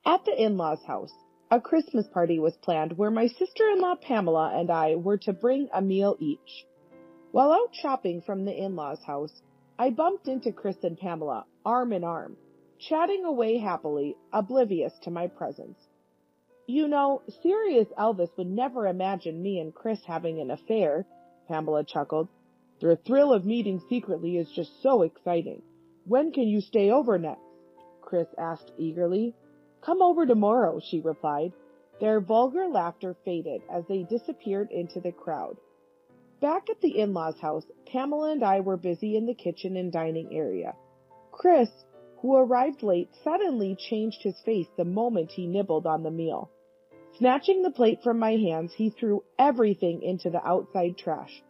At the in-laws' house, a Christmas party was planned where my sister-in-law Pamela and I were to bring a meal each. While out shopping from the in-laws' house, I bumped into Chris and Pamela, arm in arm, chatting away happily, oblivious to my presence. You know, Sirius Elvis would never imagine me and Chris having an affair, Pamela chuckled. The thrill of meeting secretly is just so exciting. When can you stay over next? Chris asked eagerly. Come over tomorrow, she replied. Their vulgar laughter faded as they disappeared into the crowd. Back at the in-laws' house, Pamela and I were busy in the kitchen and dining area. Chris, who arrived late, suddenly changed his face the moment he nibbled on the meal. Snatching the plate from my hands, he threw everything into the outside trash.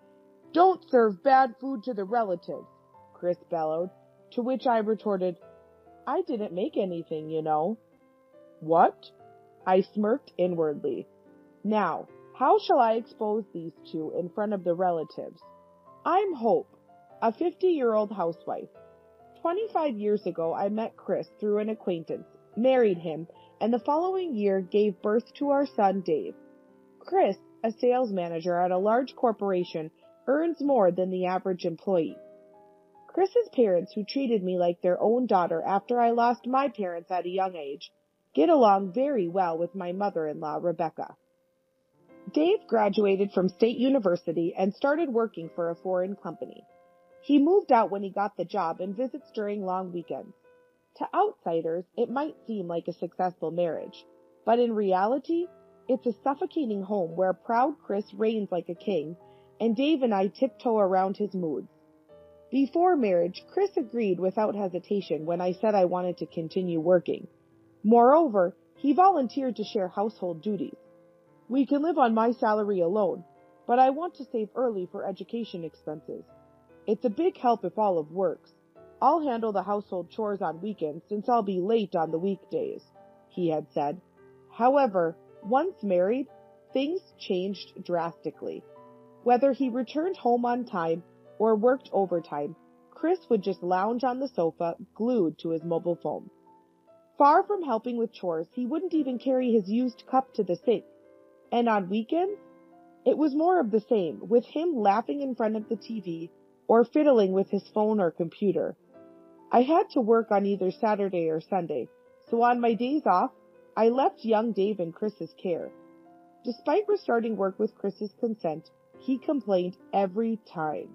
Don't serve bad food to the relatives, Chris bellowed, to which I retorted, I didn't make anything, you know. What? I smirked inwardly. Now, how shall I expose these two in front of the relatives? I'm Hope, a 50-year-old housewife. 25 years ago, I met Chris through an acquaintance, married him, and the following year gave birth to our son Dave. Chris, a sales manager at a large corporation, earns more than the average employee. Chris's parents, who treated me like their own daughter after I lost my parents at a young age, get along very well with my mother-in-law, Rebecca. Dave graduated from State University and started working for a foreign company. He moved out when he got the job and visits during long weekends. To outsiders, it might seem like a successful marriage, but in reality, it's a suffocating home where proud Chris reigns like a king, and Dave and I tiptoe around his moods. Before marriage, Chris agreed without hesitation when I said I wanted to continue working. Moreover, he volunteered to share household duties. We can live on my salary alone, but I want to save early for education expenses. It's a big help if Olive works. I'll handle the household chores on weekends since I'll be late on the weekdays, he had said. However, once married, things changed drastically. Whether he returned home on time or worked overtime, Chris would just lounge on the sofa, glued to his mobile phone. Far from helping with chores, he wouldn't even carry his used cup to the sink. And on weekends, it was more of the same, with him laughing in front of the TV or fiddling with his phone or computer. I had to work on either Saturday or Sunday, so on my days off, I left young Dave in Chris's care. Despite restarting work with Chris's consent, he complained every time.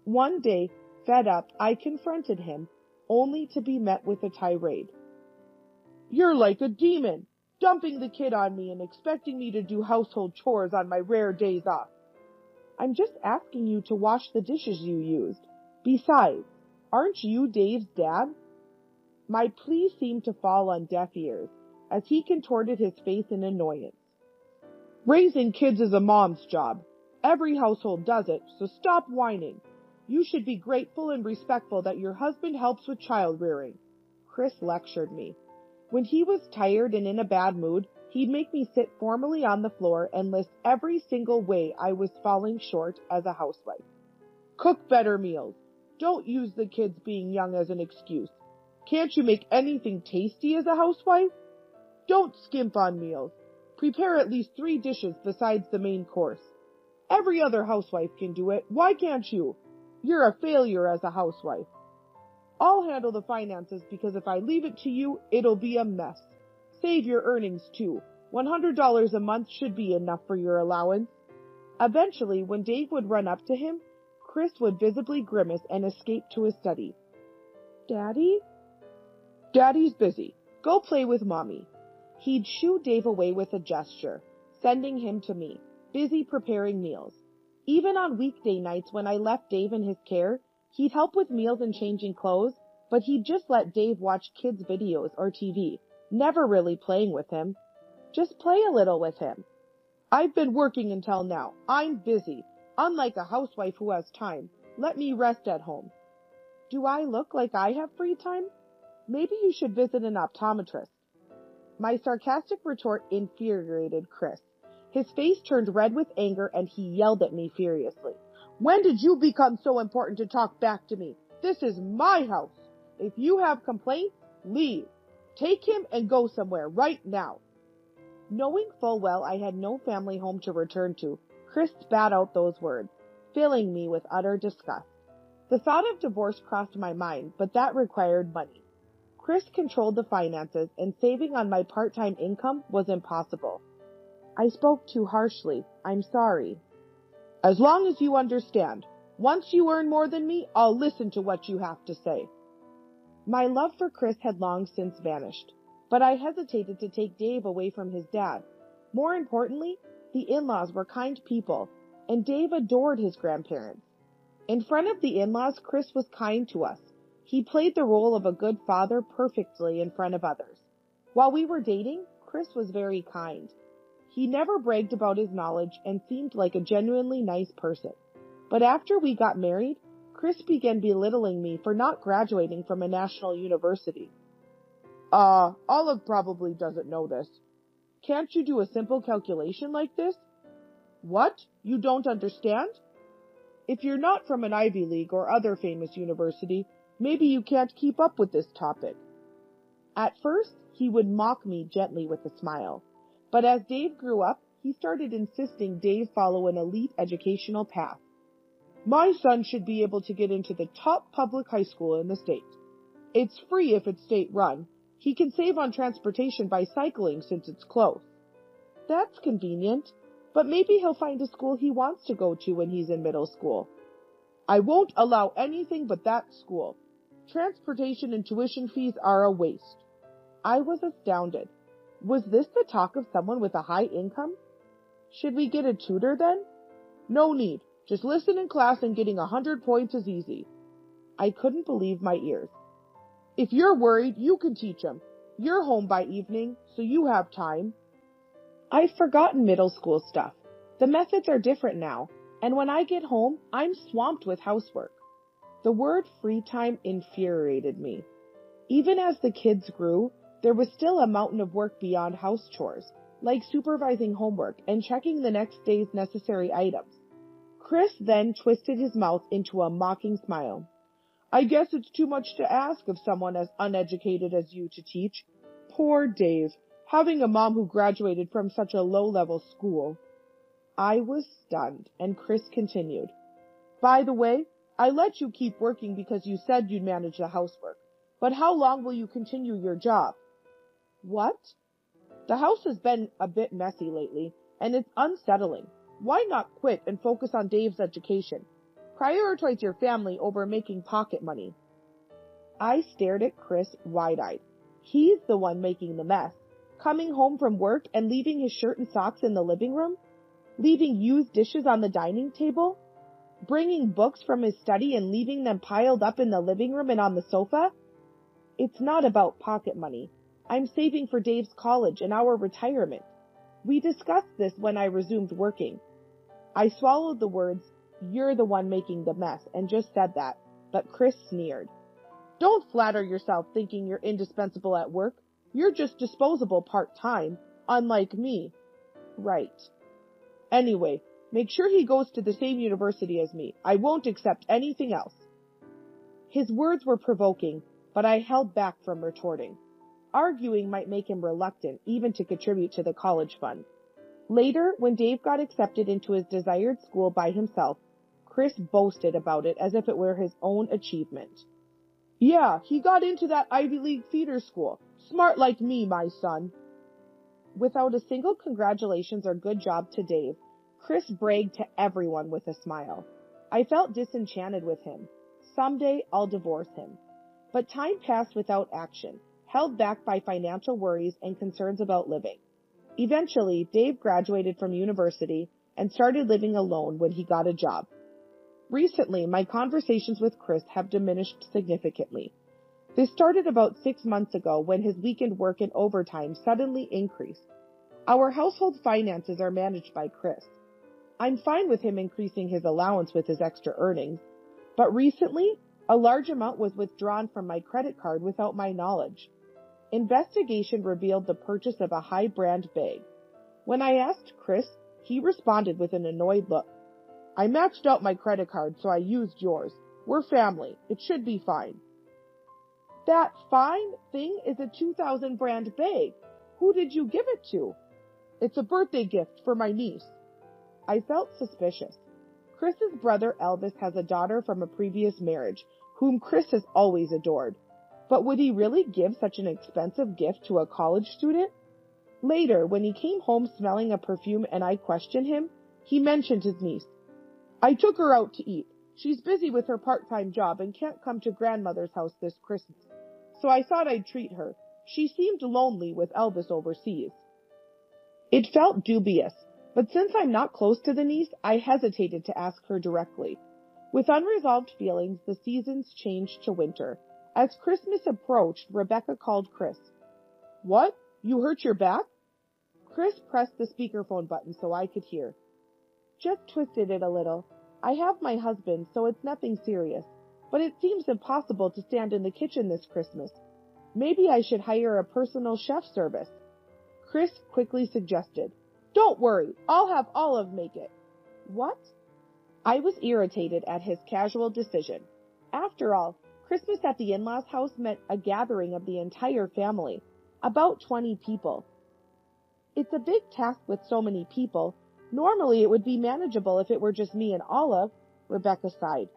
One day, fed up, I confronted him, only to be met with a tirade. You're like a demon, dumping the kid on me and expecting me to do household chores on my rare days off. I'm just asking you to wash the dishes you used. Besides, aren't you Dave's dad? My plea seemed to fall on deaf ears, as he contorted his face in annoyance. Raising kids is a mom's job. Every household does it, so stop whining. You should be grateful and respectful that your husband helps with child rearing. Chris lectured me. When he was tired and in a bad mood, he'd make me sit formally on the floor and list every single way I was falling short as a housewife. Cook better meals. Don't use the kids being young as an excuse. Can't you make anything tasty as a housewife? Don't skimp on meals. Prepare at least 3 dishes besides the main course. Every other housewife can do it. Why can't you? You're a failure as a housewife. I'll handle the finances because if I leave it to you, it'll be a mess. Save your earnings too. $100 a month should be enough for your allowance. Eventually, when Dave would run up to him, Chris would visibly grimace and escape to his study. Daddy? Daddy's busy. Go play with Mommy. He'd shoo Dave away with a gesture, sending him to me, busy preparing meals. Even on weekday nights when I left Dave in his care, he'd help with meals and changing clothes, but he'd just let Dave watch kids' videos or TV, never really playing with him. Just play a little with him. I've been working until now. I'm busy. Unlike a housewife who has time. Let me rest at home. Do I look like I have free time? Maybe you should visit an optometrist. My sarcastic retort infuriated Chris. His face turned red with anger and he yelled at me furiously. When did you become so important to talk back to me? This is my house. If you have complaints, leave. Take him and go somewhere right now. Knowing full well I had no family home to return to, Chris spat out those words, filling me with utter disgust. The thought of divorce crossed my mind, but that required money. Chris controlled the finances, and saving on my part-time income was impossible. I spoke too harshly. I'm sorry. As long as you understand, once you earn more than me, I'll listen to what you have to say. My love for Chris had long since vanished, but I hesitated to take Dave away from his dad. More importantly, the in-laws were kind people, and Dave adored his grandparents. In front of the in-laws, Chris was kind to us. He played the role of a good father perfectly in front of others. While we were dating, Chris was very kind. He never bragged about his knowledge and seemed like a genuinely nice person. But after we got married, Chris began belittling me for not graduating from a national university. Olive probably doesn't know this. Can't you do a simple calculation like this? What? You don't understand? If you're not from an Ivy League or other famous university, maybe you can't keep up with this topic. At first, he would mock me gently with a smile. But as Dave grew up, he started insisting Dave follow an elite educational path. My son should be able to get into the top public high school in the state. It's free if it's state-run. He can save on transportation by cycling since it's close. That's convenient, but maybe he'll find a school he wants to go to when he's in middle school. I won't allow anything but that school. Transportation and tuition fees are a waste. I was astounded. Was this the talk of someone with a high income? Should we get a tutor then? No need. Just listen in class and getting 100 points is easy. I couldn't believe my ears. If you're worried, you can teach him. You're home by evening, so you have time. I've forgotten middle school stuff. The methods are different now, and when I get home, I'm swamped with housework. The word free time infuriated me. Even as the kids grew, there was still a mountain of work beyond house chores, like supervising homework and checking the next day's necessary items. Chris then twisted his mouth into a mocking smile. I guess it's too much to ask of someone as uneducated as you to teach. Poor Dave, having a mom who graduated from such a low-level school. I was stunned, and Chris continued. By the way, I let you keep working because you said you'd manage the housework. But how long will you continue your job? What? The house has been a bit messy lately, and it's unsettling. Why not quit and focus on Dave's education? Prioritize your family over making pocket money. I stared at Chris wide-eyed. He's the one making the mess. Coming home from work and leaving his shirt and socks in the living room? Leaving used dishes on the dining table? Bringing books from his study and leaving them piled up in the living room and on the sofa? It's not about pocket money. I'm saving for Dave's college and our retirement. We discussed this when I resumed working. I swallowed the words, "You're the one making the mess," and just said that, but Chris sneered. Don't flatter yourself thinking you're indispensable at work. You're just disposable part-time, unlike me. Right. Anyway, make sure he goes to the same university as me. I won't accept anything else. His words were provoking, but I held back from retorting. Arguing might make him reluctant even to contribute to the college fund. Later, when Dave got accepted into his desired school by himself, Chris boasted about it as if it were his own achievement. Yeah, he got into that Ivy League feeder school. Smart like me, my son. Without a single congratulations or good job to Dave, Chris bragged to everyone with a smile. I felt disenchanted with him. Someday I'll divorce him. But time passed without action, held back by financial worries and concerns about living. Eventually, Dave graduated from university and started living alone when he got a job. Recently, my conversations with Chris have diminished significantly. This started about 6 months ago when his weekend work and overtime suddenly increased. Our household finances are managed by Chris. I'm fine with him increasing his allowance with his extra earnings, but recently, a large amount was withdrawn from my credit card without my knowledge. Investigation revealed the purchase of a high-brand bag. When I asked Chris, he responded with an annoyed look. I maxed out my credit card, so I used yours. We're family. It should be fine. That fine thing is a 2000 brand bag. Who did you give it to? It's a birthday gift for my niece. I felt suspicious. Chris's brother Elvis has a daughter from a previous marriage, whom Chris has always adored. But would he really give such an expensive gift to a college student? Later, when he came home smelling a perfume and I questioned him, he mentioned his niece. I took her out to eat. She's busy with her part-time job and can't come to grandmother's house this Christmas. So I thought I'd treat her. She seemed lonely with Elvis overseas. It felt dubious, but since I'm not close to the niece, I hesitated to ask her directly. With unresolved feelings, the seasons changed to winter. As Christmas approached, Rebecca called Chris. What? You hurt your back? Chris pressed the speakerphone button so I could hear. Just twisted it a little. I have my husband, so it's nothing serious. But it seems impossible to stand in the kitchen this Christmas. Maybe I should hire a personal chef service. Chris quickly suggested. Don't worry, I'll have Olive make it. What? I was irritated at his casual decision. After all, Christmas at the in-laws' house meant a gathering of the entire family, about 20 people. It's a big task with so many people. Normally it would be manageable if it were just me and Olive, Rebecca sighed.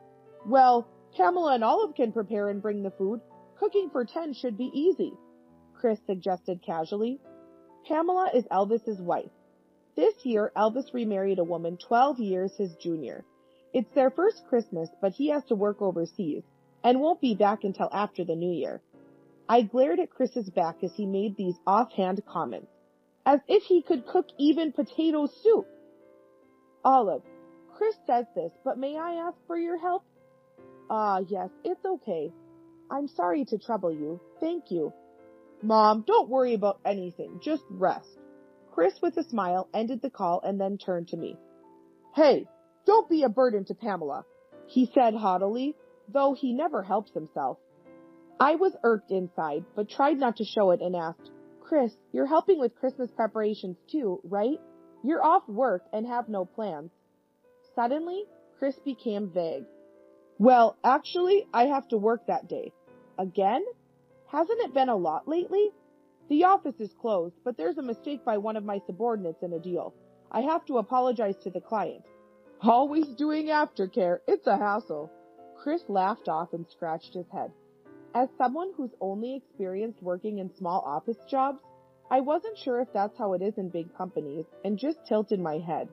Well, Pamela and Olive can prepare and bring the food. Cooking for 10 should be easy, Chris suggested casually. Pamela is Elvis's wife. This year, Elvis remarried a woman 12 years his junior. It's their first Christmas, but he has to work overseas and won't be back until after the new year. I glared at Chris's back as he made these offhand comments, as if he could cook even potato soup. Olive, Chris says this, but may I ask for your help? Yes, it's okay. I'm sorry to trouble you. Thank you. Mom, don't worry about anything. Just rest. Chris, with a smile, ended the call and then turned to me. Hey, don't be a burden to Pamela, he said haughtily, though he never helps himself. I was irked inside, but tried not to show it and asked, Chris, you're helping with Christmas preparations too, right? You're off work and have no plans. Suddenly, Chris became vague. Well, actually, I have to work that day. Again? Hasn't it been a lot lately? The office is closed, but there's a mistake by one of my subordinates in a deal. I have to apologize to the client. Always doing aftercare. It's a hassle. Chris laughed off and scratched his head. As someone who's only experienced working in small office jobs, I wasn't sure if that's how it is in big companies and just tilted my head.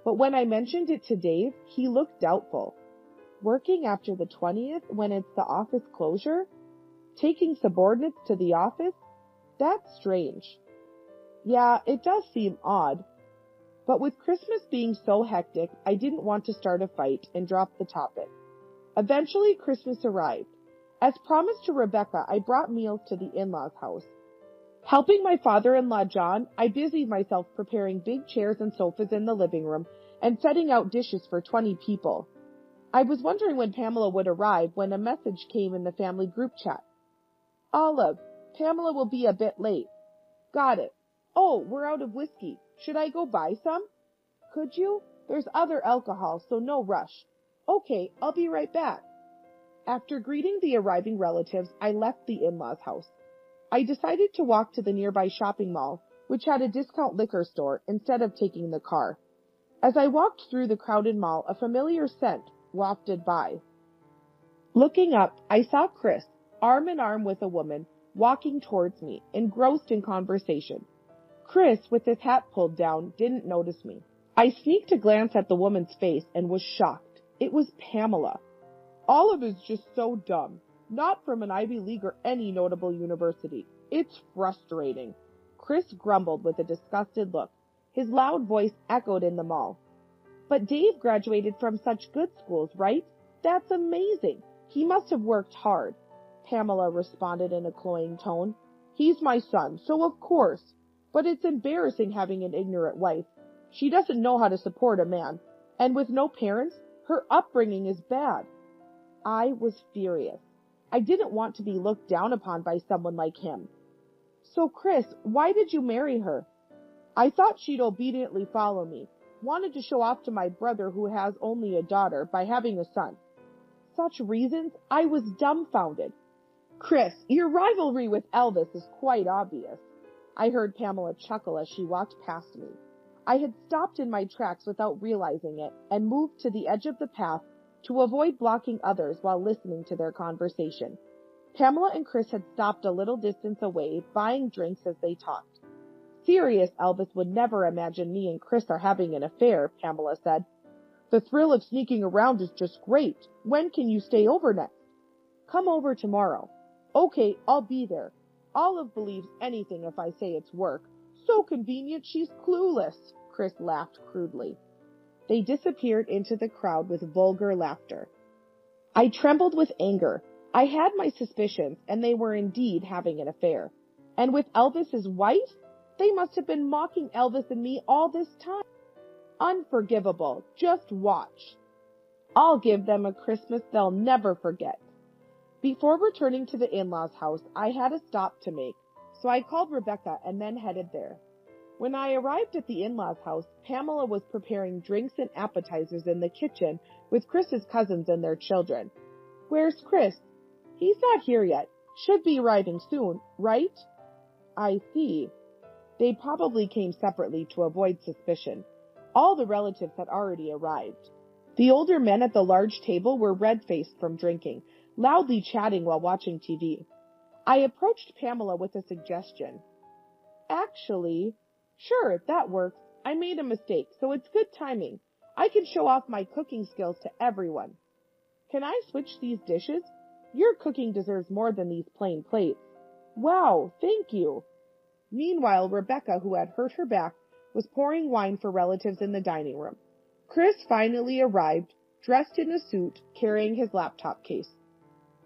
But when I mentioned it to Dave, he looked doubtful. Working after the 20th when it's the office closure? Taking subordinates to the office? That's strange. Yeah, it does seem odd. But with Christmas being so hectic, I didn't want to start a fight and dropped the topic. Eventually, Christmas arrived. As promised to Rebecca, I brought meals to the in-laws' house. Helping my father-in-law John, I busied myself preparing big chairs and sofas in the living room and setting out dishes for 20 people. I was wondering when Pamela would arrive when a message came in the family group chat. Olive, Pamela will be a bit late. Got it. Oh, we're out of whiskey. Should I go buy some? Could you? There's other alcohol, so no rush. Okay, I'll be right back. After greeting the arriving relatives, I left the in-laws' house. I decided to walk to the nearby shopping mall, which had a discount liquor store, instead of taking the car. As I walked through the crowded mall, a familiar scent wafted by. Looking up, I saw Chris, arm in arm with a woman, walking towards me, engrossed in conversation. Chris, with his hat pulled down, didn't notice me. I sneaked a glance at the woman's face and was shocked. It was Pamela. Olive is just so dumb. Not from an Ivy League or any notable university. It's frustrating. Chris grumbled with a disgusted look. His loud voice echoed in the mall. But Dave graduated from such good schools, right? That's amazing. He must have worked hard. Pamela responded in a cloying tone. He's my son, so of course. But it's embarrassing having an ignorant wife. She doesn't know how to support a man. And with no parents, her upbringing is bad. I was furious. I didn't want to be looked down upon by someone like him. So, Chris, why did you marry her? I thought she'd obediently follow me. Wanted to show off to my brother who has only a daughter by having a son. Such reasons? I was dumbfounded. Chris, your rivalry with Elvis is quite obvious. I heard Pamela chuckle as she walked past me. I had stopped in my tracks without realizing it and moved to the edge of the path to avoid blocking others while listening to their conversation. Pamela and Chris had stopped a little distance away, buying drinks as they talked. Serious Elvis would never imagine me and Chris are having an affair, Pamela said. The thrill of sneaking around is just great. When can you stay over next? Come over tomorrow. Okay, I'll be there. Olive believes anything if I say it's work. So convenient she's clueless, Chris laughed crudely. They disappeared into the crowd with vulgar laughter. I trembled with anger. I had my suspicions, and they were indeed having an affair. And with Elvis's wife? They must have been mocking Elvis and me all this time. Unforgivable. Just watch. I'll give them a Christmas they'll never forget. Before returning to the in-laws' house, I had a stop to make, so I called Rebecca and then headed there. When I arrived at the in-laws' house, Pamela was preparing drinks and appetizers in the kitchen with Chris's cousins and their children. Where's Chris? He's not here yet. Should be arriving soon, right? I see. They probably came separately to avoid suspicion. All the relatives had already arrived. The older men at the large table were red-faced from drinking, loudly chatting while watching TV. I approached Pamela with a suggestion. Actually, sure, that works. I made a mistake, so it's good timing. I can show off my cooking skills to everyone. Can I switch these dishes? Your cooking deserves more than these plain plates. Wow, thank you. Meanwhile, Rebecca, who had hurt her back, was pouring wine for relatives in the dining room. Chris finally arrived, dressed in a suit, carrying his laptop case.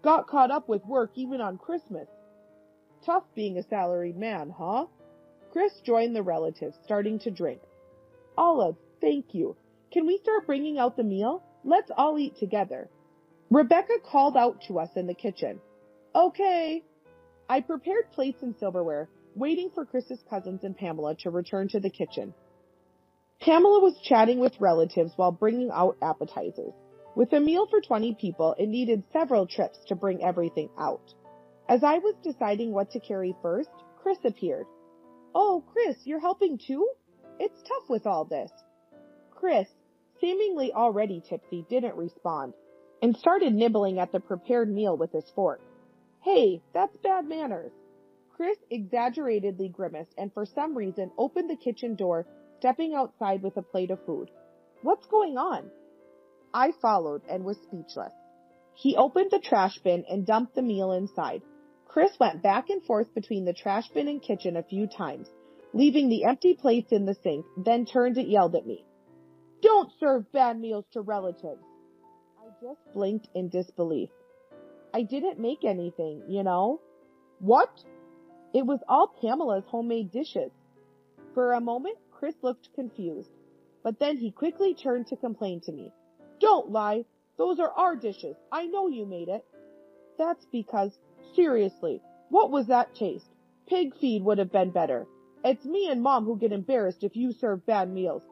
Got caught up with work even on Christmas. Tough being a salaried man, huh? Chris joined the relatives, starting to drink. Olive, thank you. Can we start bringing out the meal? Let's all eat together. Rebecca called out to us in the kitchen. Okay. I prepared plates and silverware, waiting for Chris's cousins and Pamela to return to the kitchen. Pamela was chatting with relatives while bringing out appetizers. With a meal for 20 people, it needed several trips to bring everything out. As I was deciding what to carry first, Chris appeared. Oh, Chris, you're helping too? It's tough with all this. Chris, seemingly already tipsy, didn't respond, and started nibbling at the prepared meal with his fork. Hey, that's bad manners. Chris exaggeratedly grimaced and for some reason opened the kitchen door, stepping outside with a plate of food. What's going on? I followed and was speechless. He opened the trash bin and dumped the meal inside. Chris went back and forth between the trash bin and kitchen a few times, leaving the empty plates in the sink, then turned and yelled at me. Don't serve bad meals to relatives. I just blinked in disbelief. I didn't make anything, you know. What? It was all Pamela's homemade dishes. For a moment, Chris looked confused, but then he quickly turned to complain to me. Don't lie. Those are our dishes. I know you made it. That's because, seriously, what was that taste? Pig feed would have been better. It's me and Mom who get embarrassed if you serve bad meals.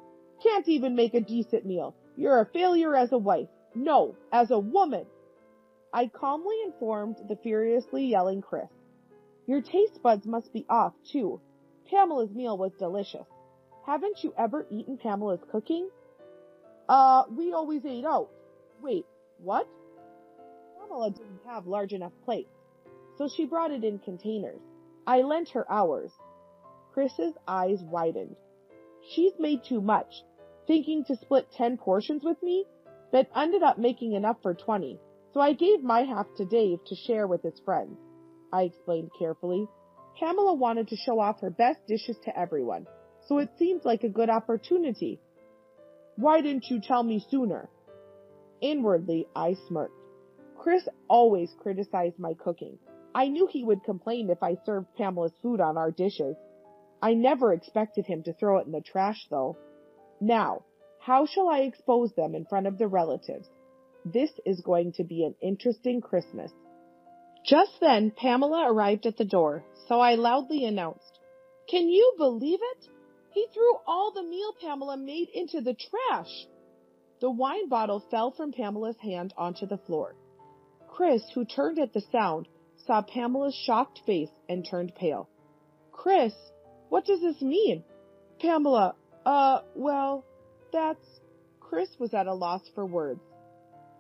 Can't even make a decent meal. You're a failure as a wife. No, as a woman. I calmly informed the furiously yelling Chris. Your taste buds must be off, too. Pamela's meal was delicious. Haven't you ever eaten Pamela's cooking? We always ate out. Wait, what? Pamela didn't have large enough plates, so she brought it in containers. I lent her ours. Chris's eyes widened. She's made too much, thinking to split 10 portions with me, but ended up making enough for 20, so I gave my half to Dave to share with his friends. I explained carefully. Pamela wanted to show off her best dishes to everyone, so it seemed like a good opportunity. Why didn't you tell me sooner? Inwardly, I smirked. Chris always criticized my cooking. I knew he would complain if I served Pamela's food on our dishes. I never expected him to throw it in the trash, though. Now, how shall I expose them in front of the relatives? This is going to be an interesting Christmas. Just then, Pamela arrived at the door, so I loudly announced, Can you believe it? He threw all the meal Pamela made into the trash. The wine bottle fell from Pamela's hand onto the floor. Chris, who turned at the sound, saw Pamela's shocked face and turned pale. Chris, what does this mean? Pamela, well, that's... Chris was at a loss for words.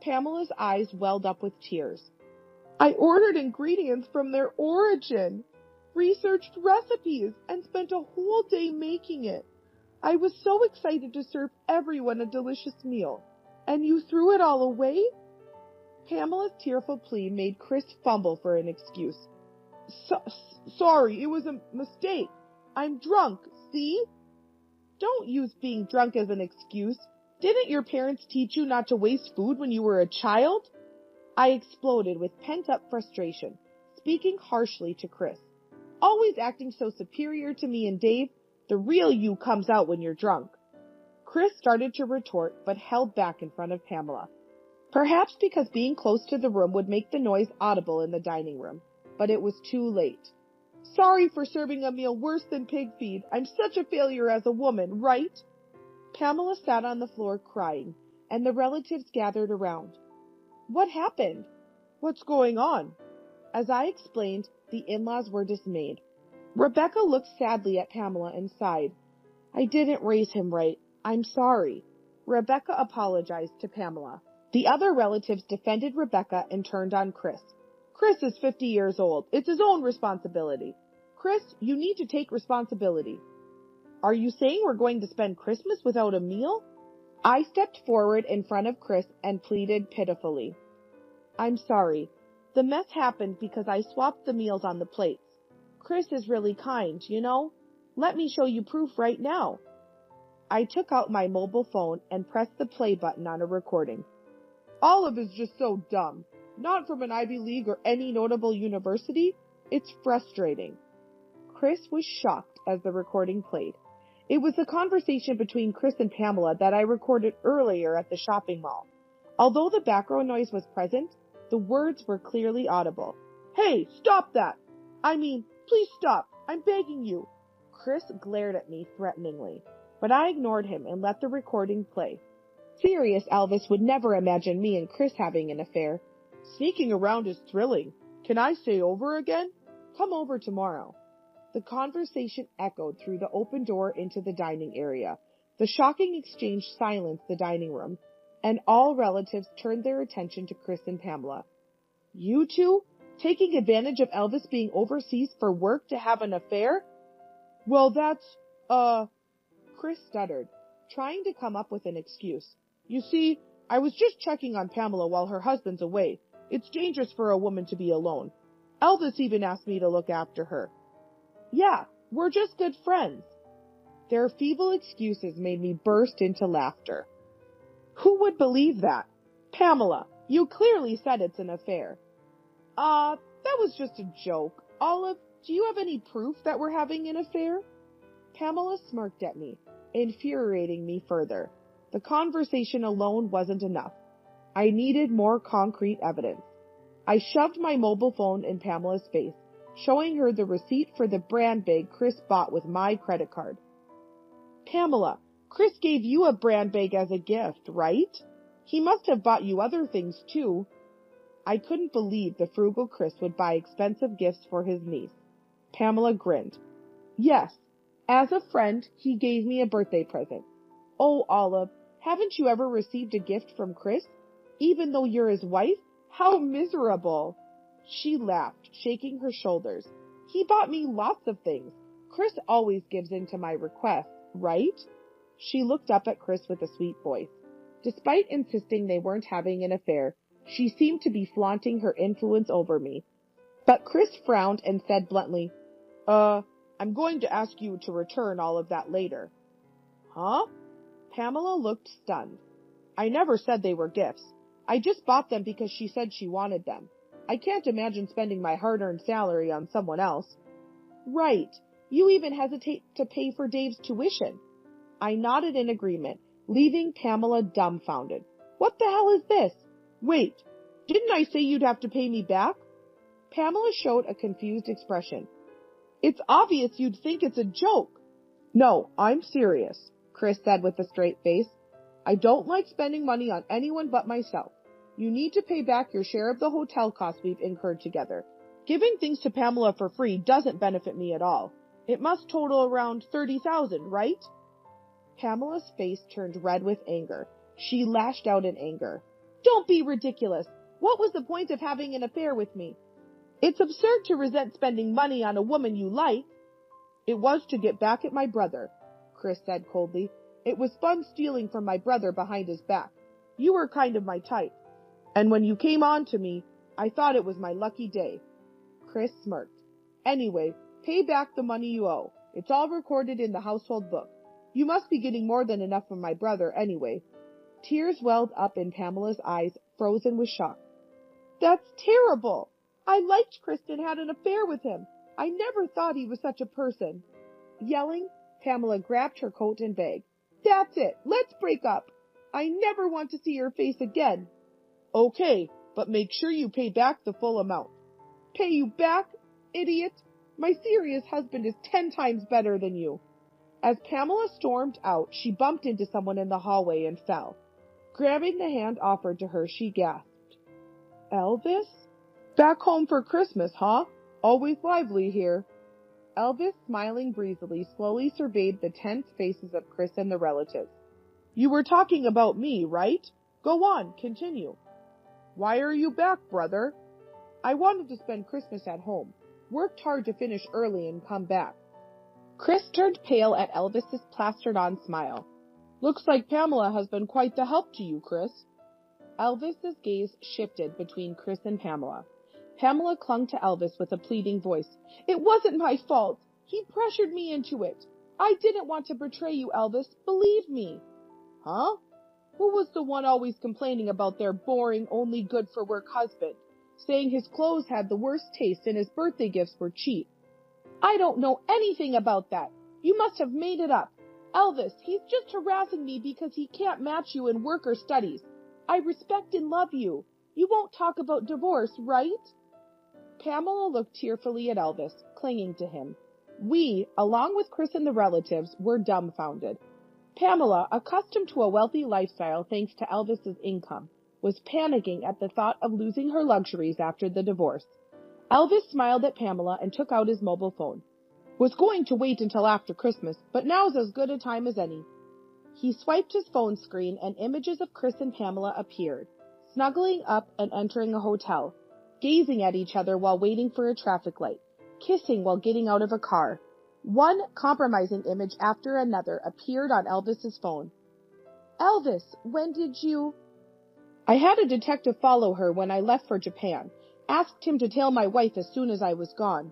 Pamela's eyes welled up with tears. I ordered ingredients from their origin, researched recipes, and spent a whole day making it. I was so excited to serve everyone a delicious meal. And you threw it all away? Pamela's tearful plea made Chris fumble for an excuse. Sorry, it was a mistake. I'm drunk, see? Don't use being drunk as an excuse. Didn't your parents teach you not to waste food when you were a child? I exploded with pent-up frustration, speaking harshly to Chris. Always acting so superior to me and Dave, the real you comes out when you're drunk. Chris started to retort, but held back in front of Pamela. Perhaps because being close to the room would make the noise audible in the dining room, but it was too late. Sorry for serving a meal worse than pig feed. I'm such a failure as a woman, right? Pamela sat on the floor crying, and the relatives gathered around. What happened? What's going on? As I explained, the in-laws were dismayed. Rebecca looked sadly at Pamela and sighed. I didn't raise him right. I'm sorry. Rebecca apologized to Pamela. The other relatives defended Rebecca and turned on Chris. Chris is 50 years old. It's his own responsibility. Chris, you need to take responsibility. Are you saying we're going to spend Christmas without a meal? I stepped forward in front of Chris and pleaded pitifully. I'm sorry. The mess happened because I swapped the meals on the plates. Chris is really kind, you know? Let me show you proof right now. I took out my mobile phone and pressed the play button on a recording. Olive is just so dumb. Not from an Ivy League or any notable university. It's frustrating. Chris was shocked as the recording played. It was a conversation between Chris and Pamela that I recorded earlier at the shopping mall. Although the background noise was present, the words were clearly audible. Hey, stop that! Please stop. I'm begging you. Chris glared at me threateningly, but I ignored him and let the recording play. Serious Elvis would never imagine me and Chris having an affair. Sneaking around is thrilling. Can I stay over again? Come over tomorrow. The conversation echoed through the open door into the dining area. The shocking exchange silenced the dining room, and all relatives turned their attention to Chris and Pamela. You two? Taking advantage of Elvis being overseas for work to have an affair? Well, that's, Chris stuttered, trying to come up with an excuse. You see, I was just checking on Pamela while her husband's away. It's dangerous for a woman to be alone. Elvis even asked me to look after her. Yeah, we're just good friends. Their feeble excuses made me burst into laughter. Who would believe that? Pamela, you clearly said it's an affair. That was just a joke. Olive, do you have any proof that we're having an affair? Pamela smirked at me, infuriating me further. The conversation alone wasn't enough. I needed more concrete evidence. I shoved my mobile phone in Pamela's face, showing her the receipt for the brand bag Chris bought with my credit card. Pamela, Chris gave you a brand bag as a gift, right? He must have bought you other things too. I couldn't believe the frugal Chris would buy expensive gifts for his niece. Pamela grinned. Yes, as a friend, he gave me a birthday present. Oh, Olive, haven't you ever received a gift from Chris? Even though you're his wife? How miserable! She laughed, shaking her shoulders. He bought me lots of things. Chris always gives in to my requests, right? She looked up at Chris with a sweet voice. Despite insisting they weren't having an affair, she seemed to be flaunting her influence over me. But Chris frowned and said bluntly, I'm going to ask you to return all of that later. Huh? Pamela looked stunned. I never said they were gifts. I just bought them because she said she wanted them. I can't imagine spending my hard-earned salary on someone else. Right. You even hesitate to pay for Dave's tuition. I nodded in agreement, leaving Pamela dumbfounded. What the hell is this? Wait, didn't I say you'd have to pay me back? Pamela showed a confused expression. It's obvious you'd think it's a joke. No, I'm serious, Chris said with a straight face. I don't like spending money on anyone but myself. You need to pay back your share of the hotel costs we've incurred together. Giving things to Pamela for free doesn't benefit me at all. It must total around 30,000, right? Pamela's face turned red with anger. She lashed out in anger. Don't be ridiculous. What was the point of having an affair with me? It's absurd to resent spending money on a woman you like. It was to get back at my brother, Chris said coldly. It was fun stealing from my brother behind his back. You were kind of my type. And when you came on to me, I thought it was my lucky day. Chris smirked. Anyway, pay back the money you owe. It's all recorded in the household book. You must be getting more than enough from my brother anyway. Tears welled up in Pamela's eyes, frozen with shock. That's terrible. I liked Chris and had an affair with him. I never thought he was such a person. Yelling, Pamela grabbed her coat and bag. That's it. Let's break up. I never want to see your face again. Okay, but make sure you pay back the full amount. Pay you back, idiot? My serious husband is 10 times better than you. As Pamela stormed out, she bumped into someone in the hallway and fell. Grabbing the hand offered to her, she gasped. Elvis? Back home for Christmas, huh? Always lively here. Elvis, smiling breezily, slowly surveyed the tense faces of Chris and the relatives. You were talking about me, right? Go on, continue. Why are you back, brother? I wanted to spend Christmas at home. Worked hard to finish early and come back. Chris turned pale at Elvis's plastered-on smile. Looks like Pamela has been quite the help to you, Chris. Elvis's gaze shifted between Chris and Pamela. Pamela clung to Elvis with a pleading voice. It wasn't my fault. He pressured me into it. I didn't want to betray you, Elvis. Believe me. Huh? Who was the one always complaining about their boring, only good-for-work husband, saying his clothes had the worst taste and his birthday gifts were cheap? I don't know anything about that. You must have made it up. Elvis, he's just harassing me because he can't match you in work or studies. I respect and love you. You won't talk about divorce, right? Pamela looked tearfully at Elvis, clinging to him. We, along with Chris and the relatives, were dumbfounded. Pamela, accustomed to a wealthy lifestyle thanks to Elvis's income, was panicking at the thought of losing her luxuries after the divorce. Elvis smiled at Pamela and took out his mobile phone. Was going to wait until after Christmas, but now's as good a time as any. He swiped his phone screen and images of Chris and Pamela appeared, snuggling up and entering a hotel, gazing at each other while waiting for a traffic light, kissing while getting out of a car. One compromising image after another appeared on Elvis's phone. Elvis, when did you... I had a detective follow her when I left for Japan. Asked him to tail my wife as soon as I was gone,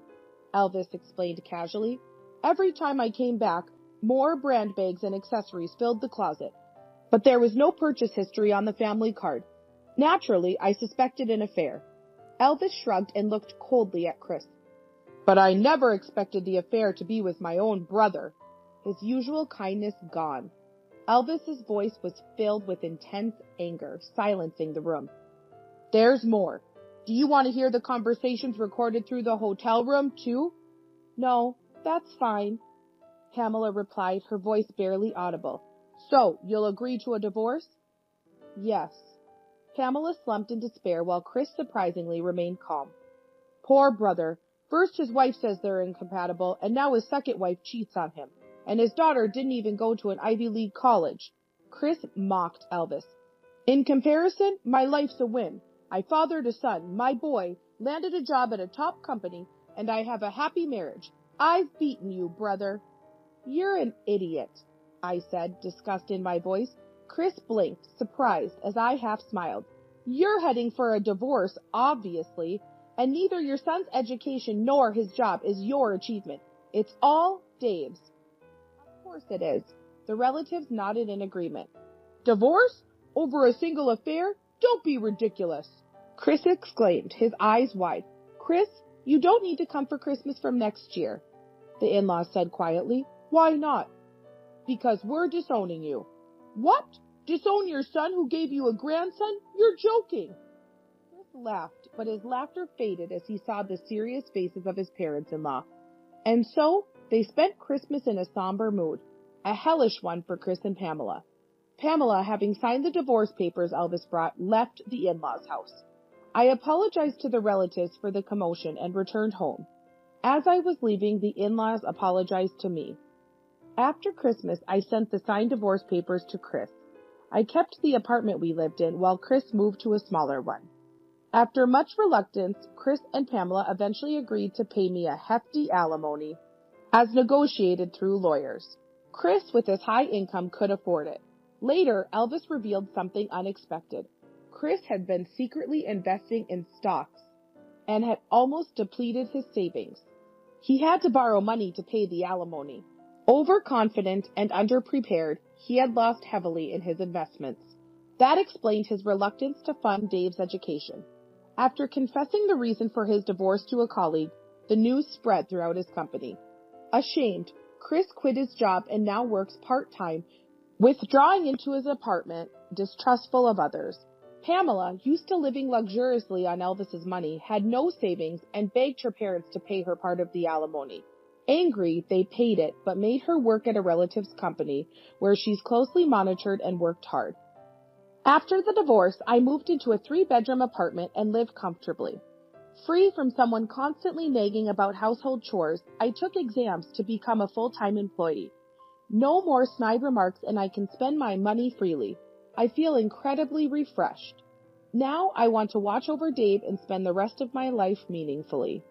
Elvis explained casually. Every time I came back, more brand bags and accessories filled the closet. But there was no purchase history on the family card. Naturally, I suspected an affair. Elvis shrugged and looked coldly at Chris. But I never expected the affair to be with my own brother. His usual kindness gone. Elvis's voice was filled with intense anger, silencing the room. There's more. Do you want to hear the conversations recorded through the hotel room, too? No, that's fine, Pamela replied, her voice barely audible. So, you'll agree to a divorce? Yes. Pamela slumped in despair while Chris surprisingly remained calm. Poor brother. First his wife says they're incompatible, and now his second wife cheats on him. And his daughter didn't even go to an Ivy League college. Chris mocked Elvis. In comparison, my life's a win. I fathered a son, my boy, landed a job at a top company, and I have a happy marriage. I've beaten you, brother. You're an idiot, I said, disgust in my voice. Chris blinked, surprised, as I half smiled. You're heading for a divorce, obviously, and neither your son's education nor his job is your achievement. It's all Dave's. Of course it is. The relatives nodded in agreement. Divorce? Over a single affair? Don't be ridiculous, Chris exclaimed, his eyes wide. Chris, you don't need to come for Christmas from next year, the in-laws said quietly. Why not? Because we're disowning you. What? Disown your son who gave you a grandson? You're joking. Chris laughed, but his laughter faded as he saw the serious faces of his parents-in-law. And so, they spent Christmas in a somber mood, a hellish one for Chris and Pamela. Pamela, having signed the divorce papers Elvis brought, left the in-laws' house. I apologized to the relatives for the commotion and returned home. As I was leaving, the in-laws apologized to me. After Christmas, I sent the signed divorce papers to Chris. I kept the apartment we lived in while Chris moved to a smaller one. After much reluctance, Chris and Pamela eventually agreed to pay me a hefty alimony, as negotiated through lawyers. Chris, with his high income, could afford it. Later, Elvis revealed something unexpected. Chris had been secretly investing in stocks and had almost depleted his savings. He had to borrow money to pay the alimony. Overconfident and underprepared, he had lost heavily in his investments. That explained his reluctance to fund Dave's education. After confessing the reason for his divorce to a colleague, the news spread throughout his company. Ashamed, Chris quit his job and now works part-time, withdrawing into his apartment, distrustful of others. Pamela, used to living luxuriously on Elvis's money, had no savings and begged her parents to pay her part of the alimony. Angry, they paid it, but made her work at a relative's company, where she's closely monitored and worked hard. After the divorce, I moved into a 3-bedroom apartment and lived comfortably. Free from someone constantly nagging about household chores, I took exams to become a full-time employee. No more snide remarks, and I can spend my money freely. I feel incredibly refreshed. Now I want to watch over Dave and spend the rest of my life meaningfully.